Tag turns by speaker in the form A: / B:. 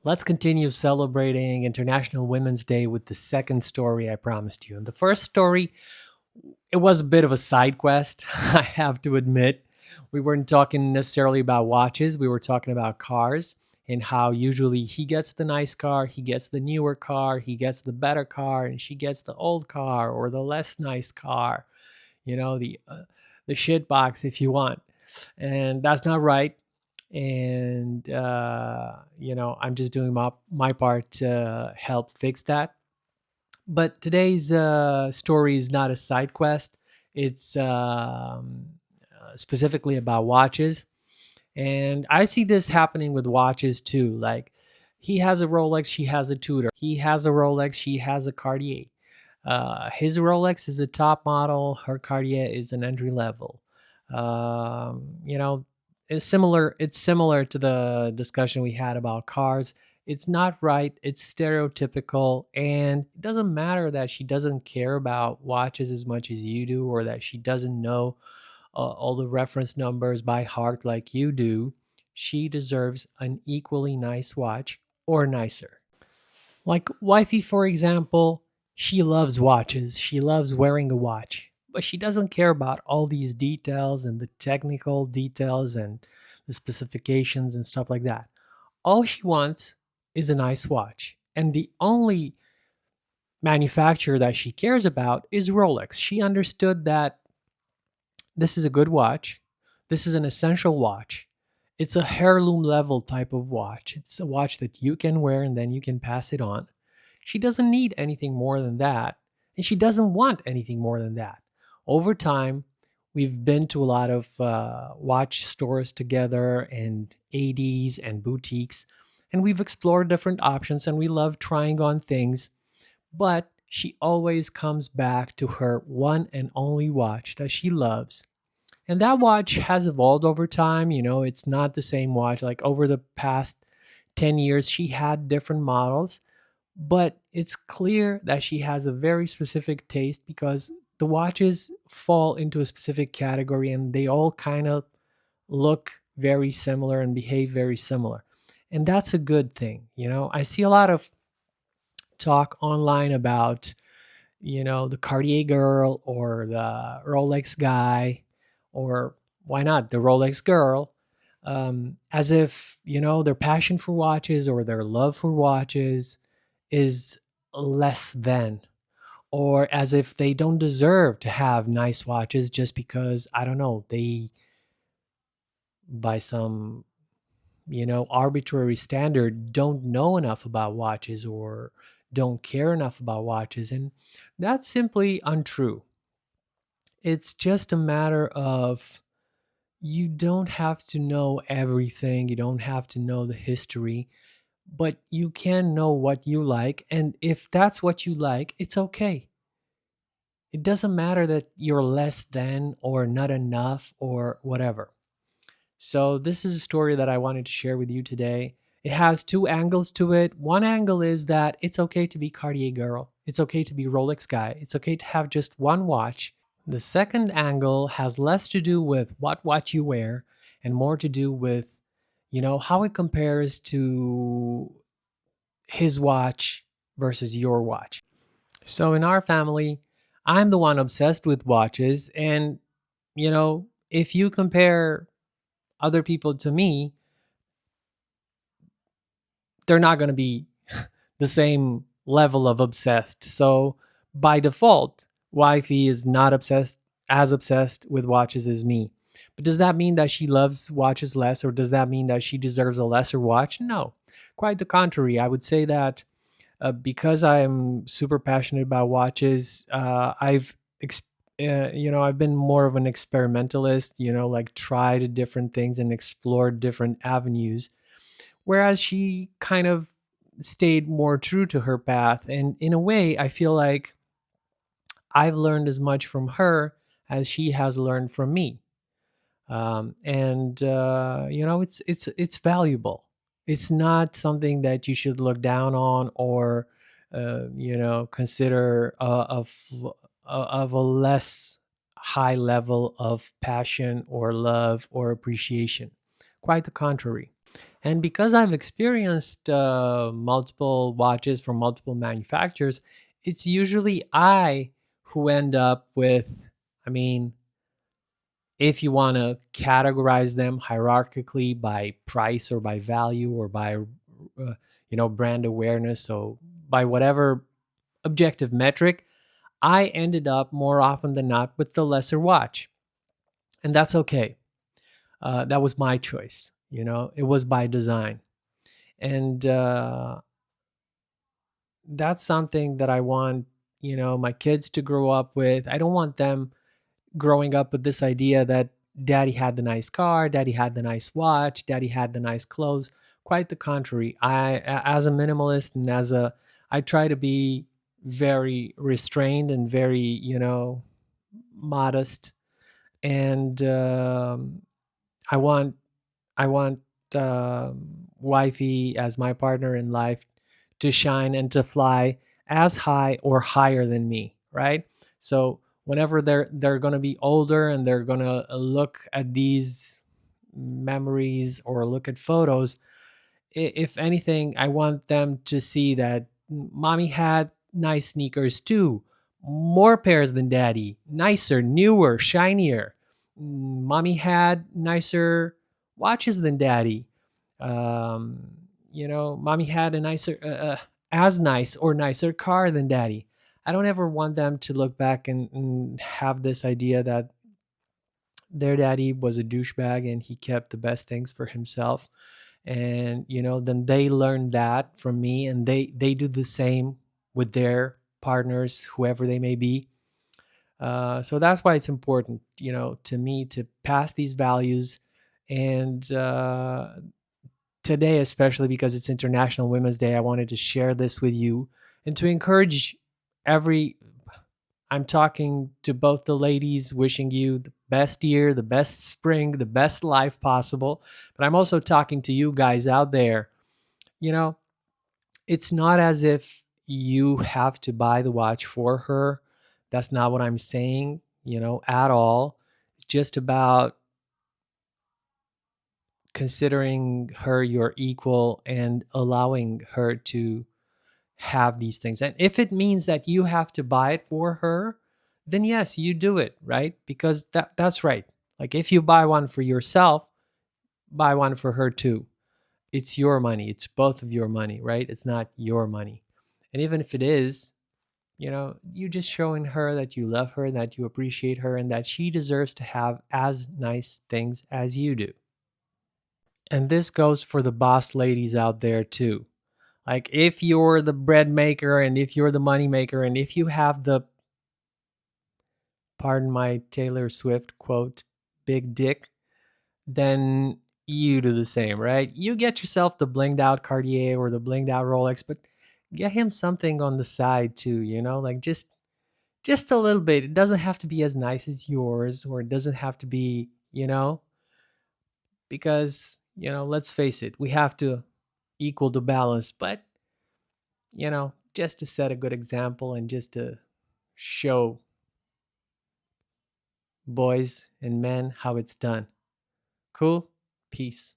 A: Let's continue celebrating International Women's Day with the second story I promised you. And the first story, it was a bit of a side quest, I have to admit. We weren't talking necessarily about watches, we were talking about cars and how usually he gets the nice car, he gets the newer car, he gets the better car, and she gets the old car or the less nice car, the shit box if you want. And that's not right. And I'm just doing my part to help fix that. But today's story is not a side quest. It's specifically about watches, and I see this happening with watches too. Like, he has a Rolex, she has a Tudor. He has a Rolex, she has a Cartier. His Rolex is a top model, her Cartier is an entry level. You know, it's similar. It's similar to the discussion we had about cars. It's not right. It's stereotypical, and it doesn't matter that she doesn't care about watches as much as you do, or that she doesn't know all the reference numbers by heart like you do. She deserves an equally nice watch or nicer. Like wifey, for example, she loves watches. She loves wearing a watch, but she doesn't care about all these details and the technical details and the specifications and stuff like that. All she wants is a nice watch. And the only manufacturer that she cares about is Rolex. She understood that this is a good watch. This is an essential watch. It's a heirloom level type of watch. It's a watch that you can wear and then you can pass it on. She doesn't need anything more than that. And she doesn't want anything more than that. Over time, we've been to a lot of watch stores together and ADs and boutiques, and we've explored different options and we love trying on things. But she always comes back to her one and only watch that she loves. And that watch has evolved over time. It's not the same watch. Like, over the past 10 years, she had different models, but it's clear that she has a very specific taste because the watches fall into a specific category and they all kind of look very similar and behave very similar. And that's a good thing. I see a lot of talk online about, the Cartier girl or the Rolex guy, or why not the Rolex girl, as if, their passion for watches or their love for watches is less than, or as if they don't deserve to have nice watches just because, I don't know, they, by some, arbitrary standard, don't know enough about watches or don't care enough about watches. And that's simply untrue. It's just a matter of, you don't have to know everything, you don't have to know the history, but you can know what you like. And if that's what you like, it's okay. It doesn't matter that you're less than or not enough or whatever. So, this is a story that I wanted to share with you today. It has two angles to it. One angle is that it's okay to be Cartier girl, it's okay to be Rolex guy, it's okay to have just one watch. The second angle has less to do with what watch you wear and more to do with, how it compares to his watch versus your watch. So in our family, I'm the one obsessed with watches. And, if you compare other people to me, they're not going to be the same level of obsessed. So by default, wifey is not obsessed with watches as me. But does that mean that she loves watches less, or does that mean that she deserves a lesser watch? No, quite the contrary. I would say that because I'm super passionate about watches, I've been more of an experimentalist. Like, tried different things and explored different avenues, whereas she kind of stayed more true to her path. And in a way, I feel like I've learned as much from her as she has learned from me. And it's valuable. It's not something that you should look down on, or consider of a less high level of passion or love or appreciation. Quite the contrary. And because I've experienced multiple watches from multiple manufacturers, it's usually I who end up with, I mean, if you want to categorize them hierarchically by price or by value or by, brand awareness, so by whatever objective metric, I ended up more often than not with the lesser watch. And that's okay. That was my choice. It was by design. And that's something that I want, my kids to grow up with. I don't want them growing up with this idea that daddy had the nice car, daddy had the nice watch, daddy had the nice clothes. Quite the contrary. As a minimalist and I try to be very restrained and very, modest. And I want I want wifey as my partner in life to shine and to fly as high or higher than me, right? So whenever they're going to be older and they're going to look at these memories or look at photos, if anything, I want them to see that mommy had nice sneakers too, more pairs than daddy, nicer, newer, shinier. Mommy had nicer watches than daddy. Um, mommy had a nicer, as nice or nicer car than daddy. I don't ever want them to look back and have this idea that their daddy was a douchebag and he kept the best things for himself. And then they learn that from me, and they do the same with their partners, whoever they may be. So that's why it's important, to me, to pass these values. And today, especially because it's International Women's Day, I wanted to share this with you and to encourage every I'm talking to both the ladies, wishing you the best year, the best spring, the best life possible. But I'm also talking to you guys out there. You know, it's not as if you have to buy the watch for her. That's not what I'm saying, at all. It's just about considering her your equal and allowing her to have these things. And if it means that you have to buy it for her, then yes, you do it, right? Because that's right. Like if you buy one for yourself, buy one for her too. It's your money. It's both of your money, right? It's not your money. And even if it is, you just showing her that you love her, that you appreciate her, and that she deserves to have as nice things as you do. And this goes for the boss ladies out there too. Like if you're the bread maker and if you're the money maker and if you have the, pardon my Taylor Swift quote, big dick, then you do the same, right? You get yourself the blinged out Cartier or the blinged out Rolex, but get him something on the side too, like just a little bit. It doesn't have to be as nice as yours, or it doesn't have to be, because, let's face it, we have to equal the balance, but just to set a good example and just to show boys and men how it's done. Cool? Peace.